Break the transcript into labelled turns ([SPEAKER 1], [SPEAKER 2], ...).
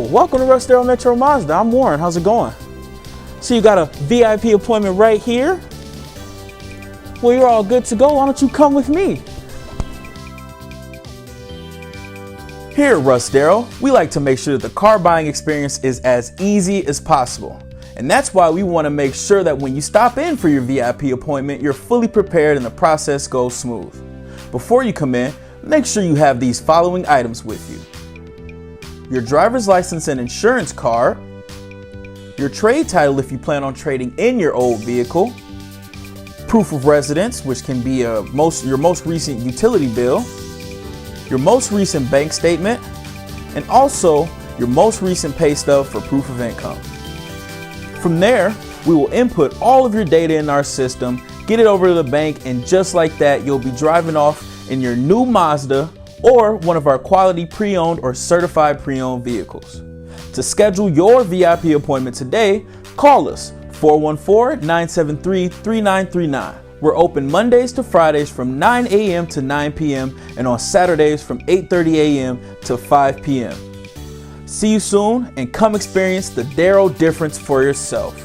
[SPEAKER 1] welcome to Russ Darrow Metro Mazda. I'm Warren. How's it going? So you got a VIP appointment right here? Well, you're all good to go. Why don't you come with me? Here at Russ Darrow, we like to make sure that the car buying experience is as easy as possible. And that's why we want to make sure that when you stop in for your VIP appointment, you're fully prepared and the process goes smooth. Before you come in, make sure you have these following items with you: your driver's license and insurance card, your trade title if you plan on trading in your old vehicle, proof of residence, which can be your most recent utility bill, your most recent bank statement, and also your most recent pay stub for proof of income. From there, we will input all of your data in our system, get it over to the bank, and just like that, you'll be driving off in your new Mazda or one of our quality pre-owned or certified pre-owned vehicles. To schedule your VIP appointment today, call us 414-973-3939. We're open Mondays to Fridays from 9 a.m. to 9 p.m. and on Saturdays from 8:30 a.m. to 5 p.m. See you soon and come experience the Darrow difference for yourself.